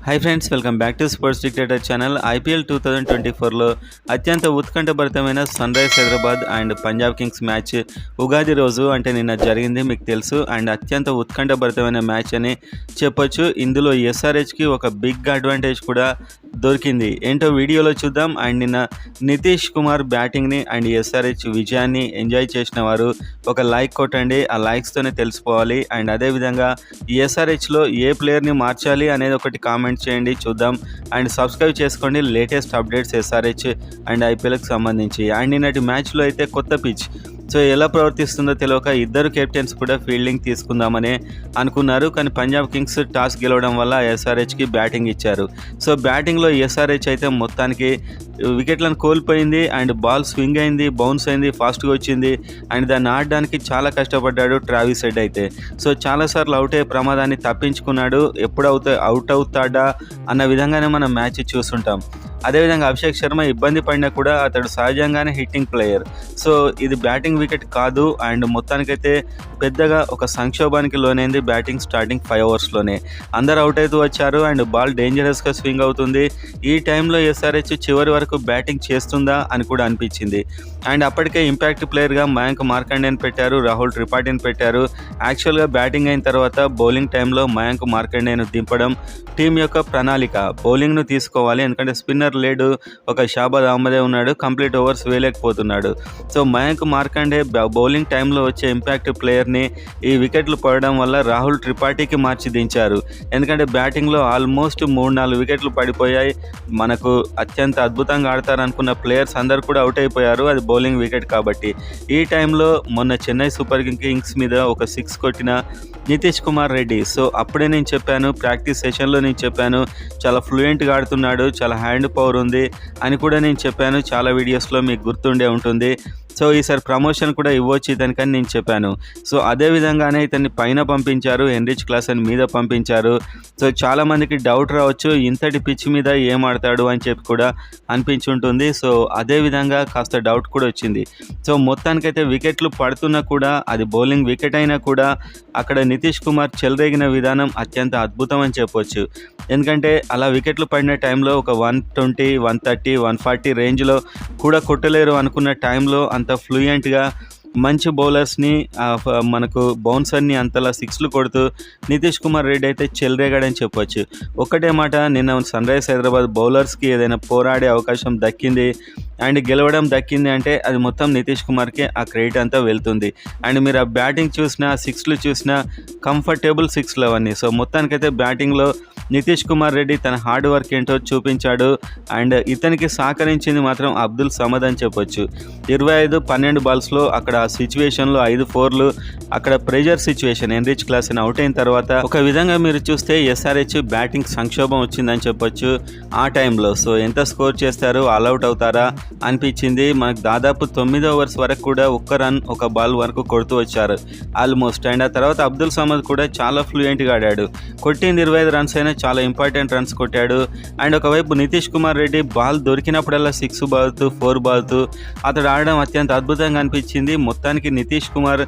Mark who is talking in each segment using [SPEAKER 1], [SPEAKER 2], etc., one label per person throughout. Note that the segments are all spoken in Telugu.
[SPEAKER 1] High friends, welcome back to sports dictator channel. IPL 2024లో అత్యంత ఉత్కంఠభరితమైన Sunrise Hyderabad and Punjab Kings match Ugadi రోజు అంటే నిన్న జరిగింది, మీకు తెలుసు. అండ్ అత్యంత ఉత్కంఠభరితమైన మ్యాచ్ అని చెప్పొచ్చు. ఇందులో ఎస్ఆర్హెచ్కి ఒక బిగ్ అడ్వాంటేజ్ కూడా దొరికింది. ఏంటో వీడియోలో చూద్దాం. అండ్ నిన్న నితీష్ కుమార్ బ్యాటింగ్ని అండ్ ఎస్ఆర్హెచ్ విజయాన్ని ఎంజాయ్ చేసిన వారు ఒక లైక్ కొట్టండి, ఆ లైక్స్తోనే తెలిసిపోవాలి. అండ్ అదేవిధంగా ఎస్ఆర్హెచ్లో ఏ ప్లేయర్ని మార్చాలి అనేది ఒకటి కామెంట్ చేయండి, చూద్దాం. అండ్ సబ్స్క్రైబ్ చేసుకోండి లేటెస్ట్ అప్డేట్స్ ఎస్ఆర్హెచ్ అండ్ ఐపీఎల్కి సంబంధించి. అండ్ నిన్నటి మ్యాచ్లో అయితే కొత్త పిచ్, సో ఎలా ప్రవర్తిస్తుందో తెలియక ఇద్దరు కెప్టెన్స్ కూడా ఫీల్డింగ్ తీసుకుందామని అనుకున్నారు. కానీ పంజాబ్ కింగ్స్ టాస్ గెలవడం వల్ల ఎస్ఆర్హెచ్కి బ్యాటింగ్ ఇచ్చారు. సో బ్యాటింగ్లో ఎస్ఆర్హెచ్ అయితే మొత్తానికి వికెట్లను కోల్పోయింది. అండ్ బాల్ స్వింగ్ అయింది, బౌన్స్ అయింది, ఫాస్ట్గా వచ్చింది. అండ్ దాన్ని ఆడడానికి చాలా కష్టపడ్డాడు ట్రావిస్ హెడ్ అయితే. సో చాలాసార్లు అవుట్ అయ్యే ప్రమాదాన్ని తప్పించుకున్నాడు. ఎప్పుడు అవుట్ అవుతాడా అన్న విధంగానే మనం మ్యాచ్ చూస్తుంటాం. అదేవిధంగా అభిషేక్ శర్మ ఇబ్బంది పడినా కూడా అతడు సహజంగానే హిట్టింగ్ ప్లేయర్. సో ఇది బ్యాటింగ్ వికెట్ కాదు. అండ్ మొత్తానికైతే పెద్దగా ఒక సంక్షోభానికి లోనైంది బ్యాటింగ్ స్టార్టింగ్ 5 ఓవర్స్లోనే. అందరు అవుట్ అవుతూ వచ్చారు అండ్ బాల్ డేంజరస్గా స్వింగ్ అవుతుంది. ఈ టైంలో ఎస్ఆర్హెచ్ చివరి వరకు బ్యాటింగ్ చేస్తుందా అని కూడా అనిపించింది. అండ్ అప్పటికే ఇంపాక్ట్ ప్లేయర్గా మయాంక్ మార్కండేని పెట్టారు, రాహుల్ త్రిపాఠిని పెట్టారు. యాక్చువల్గా బ్యాటింగ్ అయిన తర్వాత బౌలింగ్ టైంలో మయాంక్ మార్కండేను దింపడం టీం యొక్క ప్రణాళిక. బౌలింగ్ను తీసుకోవాలి, ఎందుకంటే స్పిన్నర్ లేడు, ఒక షాబాద్ అహ్మదే ఉన్నాడు, కంప్లీట్ ఓవర్స్ వేయలేకపోతున్నాడు. సో మయాంక్ మార్కండే బౌలింగ్ టైంలో వచ్చే ఇంపాక్ట్ ప్లేయర్ని ఈ వికెట్లు పడడం వల్ల రాహుల్ త్రిపాఠికి మార్చి దించారు. ఎందుకంటే బ్యాటింగ్లో ఆల్మోస్ట్ 3-4 వికెట్లు పడిపోయాయి. మనకు అత్యంత అద్భుతంగా ఆడతారనుకున్న ప్లేయర్స్ అందరు కూడా అవుట్ అయిపోయారు, అది బౌలింగ్ వికెట్ కాబట్టి. ఈ టైంలో మొన్న చెన్నై సూపర్ కింగ్స్ మీద ఒక 6 కొట్టిన నితీష్ కుమార్ రెడ్డి, సో అప్పుడే నేను చెప్పాను, ప్రాక్టీస్ సెషన్లో నేను చెప్పాను, చాలా ఫ్లూయెంట్గా ఆడుతున్నాడు, చాలా హ్యాండ్ పవర్ ఉంది అని కూడా నేను చెప్పాను. చాలా వీడియోస్లో మీకు గుర్తుండే ఉంటుంది. సో ఈసారి ప్రమోషన్ కూడా ఇవ్వచ్చు ఇతనికని నేను చెప్పాను. సో అదే విధంగానే ఇతన్ని పైన పంపించారు, హెన్రిచ్ క్లాసన్ మీద పంపించారు. సో చాలామందికి డౌట్ రావచ్చు, ఇంతటి పిచ్ మీద ఏం ఆడతాడు అని చెప్పి కూడా అనిపించుంటుంది. సో అదే విధంగా కాస్త డౌట్ కూడా వచ్చింది. సో మొత్తానికైతే వికెట్లు పడుతున్నా కూడా, అది బౌలింగ్ వికెట్ అయినా కూడా అక్కడ నితీష్ కుమార్ చెలరేగిన విధానం అత్యంత అద్భుతం అని చెప్పొచ్చు. ఎందుకంటే అలా వికెట్లు పడిన టైంలో ఒక 120, 130, 140 రేంజ్లో కూడా కొట్టలేరు అనుకున్న టైంలో అంత ఫ్లూయెంట్గా మంచి బౌలర్స్ని మనకు బౌన్సర్ని అంతలా 6లు కొడుతూ నితీష్ కుమార్ రెడ్డి అయితే చెలరేగాడని చెప్పొచ్చు. ఒక్కటే మాట, నిన్న సన్ రైజ్ హైదరాబాద్ బౌలర్స్కి ఏదైనా పోరాడే అవకాశం దక్కింది అండ్ గెలవడం దక్కింది అంటే అది మొత్తం నితీష్ కుమార్కే ఆ క్రెడిట్ అంతా వెళ్తుంది. అండ్ మీరు ఆ బ్యాటింగ్ చూసినా, 6లు చూసినా కంఫర్టబుల్ 6లు అవన్నీ. సో మొత్తానికైతే బ్యాటింగ్లో నితీష్ కుమార్ రెడ్డి తన హార్డ్ వర్క్ ఏంటో చూపించాడు. అండ్ ఇతనికి సహకరించింది మాత్రం అబ్దుల్ సమద్ అని చెప్పొచ్చు. 25-12 బాల్స్లో అక్కడ ఆ సిచ్యువేషన్లో 5 4లు, అక్కడ pressure situation, Heinrich Klaasen out అయిన తర్వాత ఒక విధంగా మీరు చూస్తే ఎస్ఆర్హెచ్ బ్యాటింగ్ సంక్షోభం వచ్చిందని చెప్పొచ్చు ఆ టైంలో. సో ఎంత స్కోర్ చేస్తారు, ఆల్అవుట్ అవుతారా అనిపించింది. మనకు దాదాపు 9 ఓవర్స్ వరకు కూడా ఒక్క రన్ ఒక బాల్ వరకు కొడుతూ వచ్చారు ఆల్మోస్ట్. అండ్ ఆ తర్వాత అబ్దుల్ సమద్ కూడా చాలా ఫ్లూయెంట్గా ఆడాడు. కొట్టింది 25 రన్స్ అయినా చాలా ఇంపార్టెంట్ రన్స్ కొట్టాడు. అండ్ ఒకవైపు నితీష్ కుమార్ రెడ్డి బాల్ దొరికినప్పుడల్లా 6 బాల్తూ 4 బాల్తూ అతడు ఆడడం అత్యంత అద్భుతంగా అనిపించింది. మొత్తానికి నితీష్ కుమార్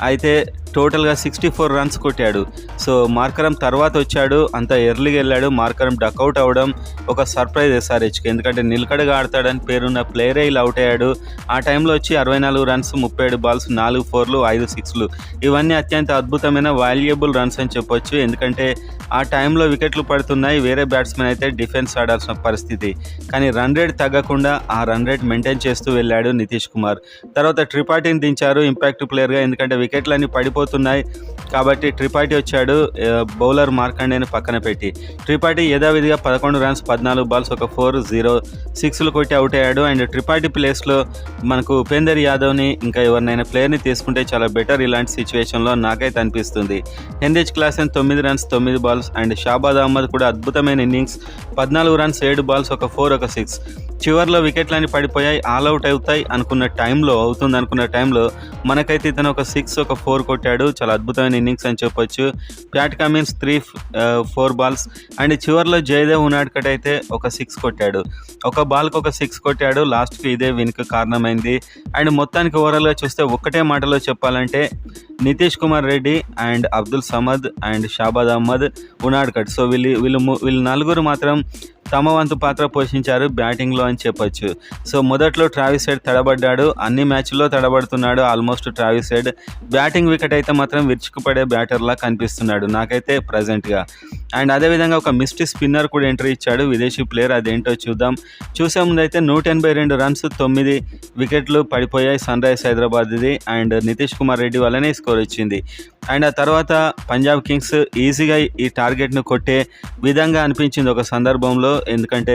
[SPEAKER 1] అయితే టోటల్గా 64 రన్స్ కొట్టాడు. సో మార్కరం తర్వాత వచ్చాడు, అంత ఎర్లీగా వెళ్ళాడు. మార్కరం డక్అవుట్ అవ్వడం ఒక సర్ప్రైజ్ ఎస్ఆర్హెచ్కి, ఎందుకంటే నిలకడగా ఆడతాడని పేరున్న ప్లేయరే ఇలా అవుట్ అయ్యాడు. ఆ టైంలో వచ్చి 64 రన్స్, 37 బాల్స్, 4 4లు, 5 6లు, ఇవన్నీ అత్యంత అద్భుతమైన వాల్యుయబుల్ రన్స్ అని చెప్పొచ్చు. ఎందుకంటే ఆ టైంలో వికెట్లు పడుతున్నాయి, వేరే బ్యాట్స్మెన్ అయితే డిఫెన్స్ ఆడాల్సిన పరిస్థితి. కానీ రన్ రేట్ తగ్గకుండా ఆ రన్ రేట్ మెయింటైన్ చేస్తూ వెళ్ళాడు నితీష్ కుమార్. తర్వాత త్రిపాఠిని దించారు ఇంపాక్ట్ ప్లేయర్గా, ఎందుకంటే వికెట్లన్నీ పడిపోతున్నాయి కాబట్టి త్రిపాఠి వచ్చాడు బౌలర్ మార్కండేని పక్కన పెట్టి. త్రిపాఠి యథావిధిగా 11 రన్స్, 14 బాల్స్, ఒక 4 0 6లు కొట్టి అవుట్ అయ్యాడు. అండ్ త్రిపాఠి ప్లేస్లో మనకు ఉపేందర్ యాదవ్ని ఇంకా ఎవరినైనా ప్లేయర్ని తీసుకుంటే చాలా బెటర్ ఇలాంటి సిచ్యువేషన్లో నాకైతే అనిపిస్తుంది. Heinrich Klaasen 9 runs, 9 balls. And Shahbaz Ahmed కూడా అద్భుతమైన ఇన్నింగ్స్, 14 రన్స్, 7 బాల్స్, ఒక 4 ఒక 6. చివర్లో వికెట్లన్నీ పడిపోయాయి, ఆల్ అవుట్ అవుతుంది అనుకున్న టైంలో మనకైతే ఇతను ఒక 6 ఒక 4 కొట్టాడు. చాలా అద్భుతమైన ఇన్నింగ్స్ అని చెప్పొచ్చు. ప్యాట్ కమిన్స్ 4 బాల్స్ అండ్ చివర్లో జయదేవ్ ఉనాడ్కట్ అయితే ఒక 6 కొట్టాడు. ఒక బాల్కి ఒక 6 కొట్టాడు. లాస్ట్కి ఇదే విన్కి కారణమైంది. అండ్ మొత్తానికి ఓవరాల్గా చూస్తే ఒక్కటే మాటలో చెప్పాలంటే Nitish Kumar Reddy and Abdul Samad and Shahbaz Ahmed, Unadkat, so వీళ్ళు నలుగురు మాత్రం తమ వంతు పాత్ర పోషించారు బ్యాటింగ్లో అని చెప్పొచ్చు. సో మొదట్లో ట్రావిస్ హెడ్ తడబడ్డాడు, అన్ని మ్యాచ్ల్లో తడబడుతున్నాడు almost Travis Head. Batting wicket అయితే మాత్రం విరుచుకుపడే బ్యాటర్లా కనిపిస్తున్నాడు నాకైతే ప్రజెంట్గా. అండ్ అదేవిధంగా ఒక మిస్టీ స్పిన్నర్ కూడా ఎంట్రీ ఇచ్చాడు, విదేశీ ప్లేయర్, అదేంటో చూద్దాం. చూసే ముందు అయితే 182 రన్స్ 9 వికెట్లు పడిపోయాయి సన్ రైజర్స్ హైదరాబాద్ది. అండ్ నితీష్ కుమార్ రెడ్డి వల్లనే స్కోర్ వచ్చింది. అండ్ ఆ తర్వాత పంజాబ్ కింగ్స్ ఈజీగా ఈ టార్గెట్ను కొట్టే విధంగా అనిపించింది ఒక సందర్భంలో, ఎందుకంటే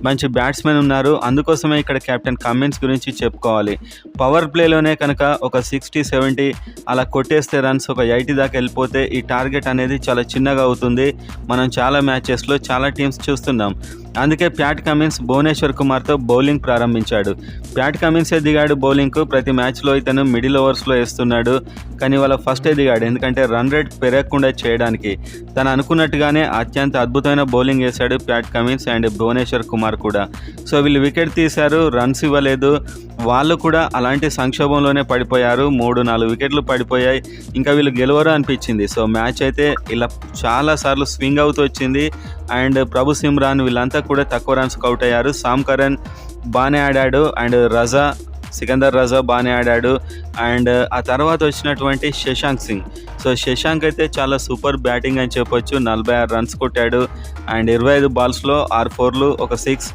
[SPEAKER 1] మంచి బ్యాట్స్మెన్ ఉన్నారు. అందుకోసమే ఇక్కడ కెప్టెన్ కమిన్స్ గురించి చెప్పుకోవాలి. పవర్ ప్లేలోనే కనుక ఒక 60-70 అలా కొట్టేస్తే రన్స్ ఒక 80 దాకా వెళ్ళిపోతే ఈ టార్గెట్ అనేది చాలా చిన్నగా అవుతుంది. మనం చాలా మ్యాచెస్లో చాలా టీమ్స్ చూస్తున్నాం. అందుకే ప్యాట్ కమిన్స్ భువనేశ్వర్ కుమార్తో బౌలింగ్ ప్రారంభించాడు. ప్యాట్ కమిన్సే దిగాడు బౌలింగ్కు. ప్రతి మ్యాచ్లో ఇతను మిడిల్ ఓవర్స్లో వేస్తున్నాడు, కానీ వాళ్ళ ఫస్టే దిగాడు, ఎందుకంటే రన్ రేట్ పెరగకుండా చేయడానికి. తను అనుకున్నట్టుగానే అత్యంత అద్భుతమైన బౌలింగ్ వేశాడు Pat Cummins and Bhuvneshwar Kumar కూడా. సో వీళ్ళు వికెట్ తీశారు, రన్స్ ఇవ్వలేదు. వాళ్ళు కూడా అలాంటి సంక్షోభంలోనే పడిపోయారు. 3-4 వికెట్లు పడిపోయాయి, ఇంకా వీళ్ళు గెలవరు అనిపించింది. సో మ్యాచ్ అయితే ఇలా చాలాసార్లు స్వింగ్ అవుతూ వచ్చింది. అండ్ ప్రభు సిమ్రాన్ వీళ్ళంతా కూడా తక్కువ రన్స్కి అవుట్ అయ్యారు. సామ్ కరణ్ బాగానే ఆడాడు అండ్ సికందర్ రజా బాగానే ఆడాడు. అండ్ ఆ తర్వాత వచ్చినటువంటి శశాంక్ సింగ్, సో శశాంక్ అయితే చాలా సూపర్ బ్యాటింగ్ అని చెప్పొచ్చు. 46 రన్స్ కొట్టాడు అండ్ 25 బాల్స్లో 6 4లు ఒక 6.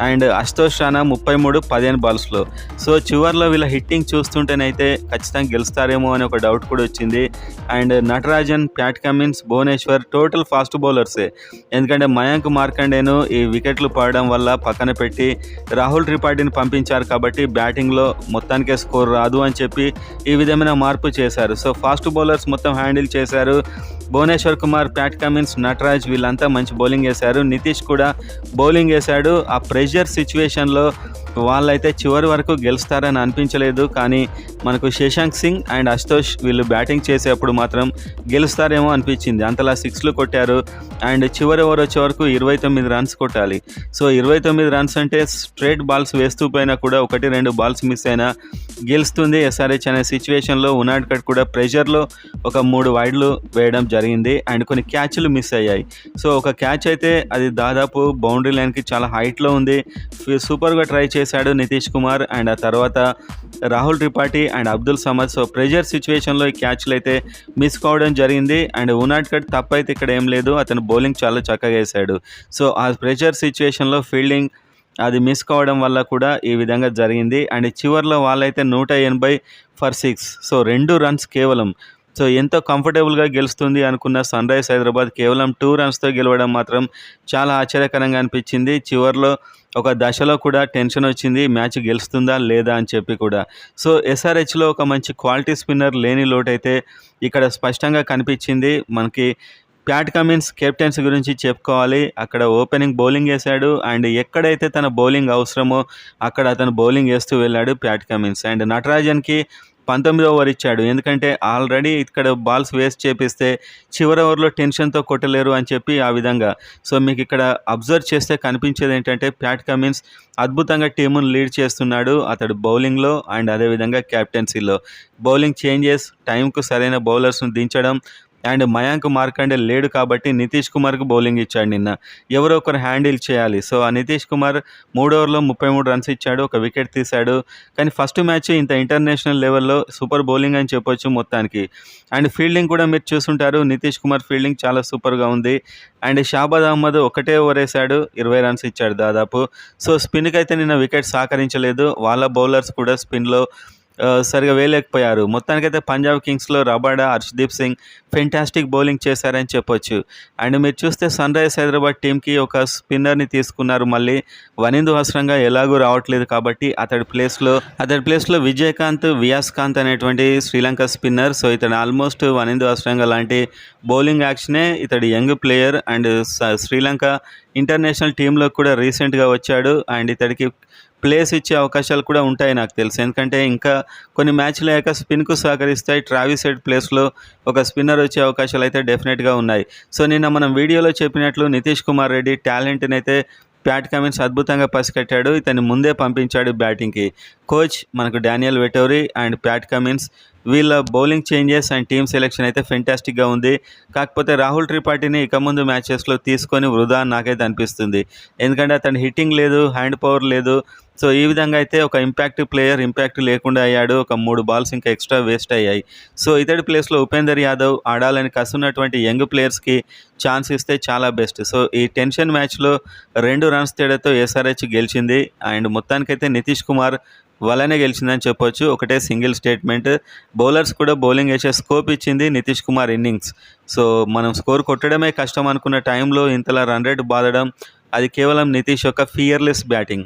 [SPEAKER 1] అండ్ అశుతోష్ రాణా 33 15 బాల్స్లో. సో చివర్లో వీళ్ళ హిట్టింగ్ చూస్తుంటేనైతే ఖచ్చితంగా గెలుస్తారేమో అని ఒక డౌట్ కూడా వచ్చింది. And Natarajan, Pat Cummins, Bhuvneshwar total fast బౌలర్సే, ఎందుకంటే మయాంక్ మార్కండేను ఈ వికెట్లు పడడం వల్ల పక్కన పెట్టి రాహుల్ త్రిపాఠిని పంపించారు కాబట్టి బ్యాటింగ్లో మొత్తానికే స్కోర్ రాదు అని చెప్పి ఈ విధమైన మార్పు చేశారు. సో ఫాస్ట్ బౌలర్స్ మొత్తం హ్యాండిల్ చేశారు. భువనేశ్వర్ కుమార్, ప్యాట్ కమిన్స్, నటరాజ్ వీళ్ళంతా మంచి బౌలింగ్ వేశారు. నితీష్ కూడా బౌలింగ్ వేశాడు. ఆ ప్రెషర్ సిచ్యువేషన్లో వాళ్ళైతే చివరి వరకు గెలుస్తారని అనిపించలేదు, కానీ మనకు శశాంక్ సింగ్ అండ్ అశుతోష్ వీళ్ళు బ్యాటింగ్ చేసేప్పుడు మాత్రం గెలుస్తారేమో అనిపించింది. అంతలా 6లు కొట్టారు. అండ్ చివరి ఓవర్ వచ్చే వరకు 29 రన్స్ కొట్టాలి. సో 29 రన్స్ అంటే స్ట్రైట్ బాల్స్ వేస్తూ పోయినా కూడా 1-2 బాల్స్ మిస్ అయినా గెలుస్తుంది ఎస్ఆర్హెచ్ అనే సిచ్యువేషన్లో ఉనాడ్కట్ కూడా ప్రెషర్లో ఒక 3 వైడ్లు వేయడం జరిగింది అండ్ కొన్ని క్యాచ్లు మిస్ అయ్యాయి. సో ఒక క్యాచ్ అయితే అది దాదాపు బౌండరీ లైన్కి చాలా హైట్లో ఉంది. సూపర్గా ట్రై చేశాడు నితీష్ కుమార్ అండ్ ఆ తర్వాత Rahul Tripathi and Abdul Samad. So pressure సిచ్యువేషన్లో ఈ క్యాచ్లు అయితే మిస్ కావడం జరిగింది. అండ్ ఉనాడ్కట్ తప్పైతే ఇక్కడ ఏం లేదు, అతను బౌలింగ్ చాలా చక్కగా వేశాడు. సో ఆ ప్రెషర్ సిచ్యువేషన్లో ఫీల్డింగ్ అది మిస్ కావడం వల్ల కూడా ఈ విధంగా జరిగింది. అండ్ చివర్లో వాళ్ళైతే 180 for 6, సో 2 రన్స్ కేవలం. సో ఎంతో కంఫర్టబుల్గా గెలుస్తుంది అనుకున్న సన్ రైజర్స్ హైదరాబాద్ కేవలం 2 రన్స్తో గెలవడం మాత్రం చాలా ఆశ్చర్యకరంగా అనిపించింది. చివర్లో ఒక దశలో కూడా టెన్షన్ వచ్చింది, మ్యాచ్ గెలుస్తుందా లేదా అని చెప్పి కూడా. సో ఎస్ఆర్హెచ్లో ఒక మంచి క్వాలిటీ స్పిన్నర్ లేని లోటైతే ఇక్కడ స్పష్టంగా కనిపించింది మనకి. ప్యాట్ కమిన్స్ కెప్టెన్సీ గురించి చెప్పుకోవాలి. అక్కడ ఓపెనింగ్ బౌలింగ్ వేశాడు అండ్ ఎక్కడైతే తన బౌలింగ్ అవసరమో అక్కడ అతను బౌలింగ్ వేస్తూ వెళ్ళాడు ప్యాట్ కమిన్స్. అండ్ నటరాజన్కి 19వ ఓవర్ ఇచ్చాడు, ఎందుకంటే ఆల్రెడీ ఇక్కడ బాల్స్ వేస్ట్ చేపిస్తే చివరి ఓవర్లో టెన్షన్తో కొట్టలేరు అని చెప్పి ఆ విధంగా. సో మీకు ఇక్కడ అబ్జర్వ్ చేస్తే కనిపించేది ఏంటంటే ప్యాట్ కమిన్స్ అద్భుతంగా టీమును లీడ్ చేస్తున్నాడు అతడు బౌలింగ్లో అండ్ అదేవిధంగా కెప్టెన్సీలో. బౌలింగ్ చేంజెస్, టైంకు సరైన బౌలర్స్ను దించడం అండ్ మయాంక్ మార్కండే లేడు కాబట్టి నితీష్ కుమార్కి బౌలింగ్ ఇచ్చాడు నిన్న. ఎవరో ఒకరు హ్యాండిల్ చేయాలి. సో ఆ నితీష్ కుమార్ 3 ఓవర్లో 33 రన్స్ ఇచ్చాడు, ఒక వికెట్ తీశాడు. కానీ ఫస్ట్ మ్యాచ్ ఇంత ఇంటర్నేషనల్ లెవెల్లో సూపర్ బౌలింగ్ అని చెప్పొచ్చు మొత్తానికి. అండ్ ఫీల్డింగ్ కూడా మీరు చూస్తుంటారు, నితీష్ కుమార్ ఫీల్డింగ్ చాలా సూపర్గా ఉంది. అండ్ షాబాద్ అహ్మద్ ఒకటే ఓవర్ వేశాడు, 20 రన్స్ ఇచ్చాడు దాదాపు. సో స్పిన్కి అయితే నిన్న వికెట్ సహకరించలేదు. వాళ్ళ బౌలర్స్ కూడా స్పిన్లో సరిగ్గా వేయలేకపోయారు. మొత్తానికైతే పంజాబ్ కింగ్స్‌లో Rabada, Harshdeep Singh fantastic bowling చేశారని చెప్పొచ్చు. అండ్ మీరు చూస్తే సన్‌రైజర్స్ హైదరాబాద్ టీమ్‌కి ఒక స్పిన్నర్‌ని తీసుకున్నారు మళ్ళీ. వనిందు అసరంగా ఎలాగూ రావట్లేదు కాబట్టి అతడి ప్లేస్‌లో విజయకాంత్, వియాస్కాంత్ అనేటువంటి శ్రీలంక స్పిన్నర్. సో ఇతను ఆల్మోస్ట్ వనిందు అసరంగా లాంటి బౌలింగ్ యాక్షనే. ఇతడు young player and Sri Lanka international టీంలోకి కూడా రీసెంట్‌గా వచ్చాడు. అండ్ ఇతడికి ప్లేస్ ఇచ్చే అవకాశాలు కూడా ఉంటాయి నాకు తెలుసు. ఎందుకంటే ఇంకా కొన్ని మ్యాచ్‌లు అయ్యాక స్పిన్‌కు సహకరిస్తాయి. ట్రావిస్ హెడ్ ప్లేస్‌లో ఒక స్పిన్నర్ వచ్చే అవకాశాలు అయితే డెఫినెట్‌గా ఉన్నాయి. సో నిన్న మనం వీడియోలో చెప్పినట్లు నితీష్ కుమార్ రెడ్డి టాలెంట్‌ని అయితే ప్యాట్ కమిన్స్ అద్భుతంగా పసిగట్టాడు. ఇతన్ని ముందే పంపించాడు బ్యాటింగ్‌కి. కోచ్ మనకు Daniel Vettori and Pat Cummins వీళ్ళ bowling changes and team selection అయితే ఫెంటాస్టిక్‌గా ఉంది. కాకపోతే రాహుల్ త్రిపాఠిని ఇక ముందు మ్యాచెస్‌లో తీసుకొని వృధా అని నాకైతే అనిపిస్తుంది. ఎందుకంటే అతని హిట్టింగ్ లేదు, హ్యాండ్ పవర్ లేదు. సో ఈ విధంగా అయితే ఒక ఇంపాక్ట్ ప్లేయర్ ఇంపాక్ట్ లేకుండా అయ్యాడు. ఒక 3 బాల్స్ ఇంకా ఎక్స్ట్రా వేస్ట్ అయ్యాయి. సో ఇతడి ప్లేస్‌లో ఉపేందర్ యాదవ్ ఆడాలని కసున్నటువంటి యంగ్ ప్లేయర్స్‌కి ఛాన్స్ ఇస్తే చాలా బెస్ట్. సో ఈ టెన్షన్ మ్యాచ్‌లో 2 రన్స్ తేడాతో ఎస్ఆర్‌హెచ్ గెలిచింది. అండ్ మొత్తానికైతే నితీష్ కుమార్ వల్లనే గెలిచిందని చెప్పొచ్చు. ఒకటే సింగిల్ స్టేట్మెంట్. బౌలర్స్ కూడా బౌలింగ్ వేసే స్కోప్ ఇచ్చింది నితీష్ కుమార్ ఇన్నింగ్స్. సో మనం స్కోర్ కొట్టడమే కష్టం అనుకున్న టైంలో ఇంతలా రన్ రేట్ బాదడం అది కేవలం నితీష్ యొక్క ఫియర్‌లెస్ బ్యాటింగ్.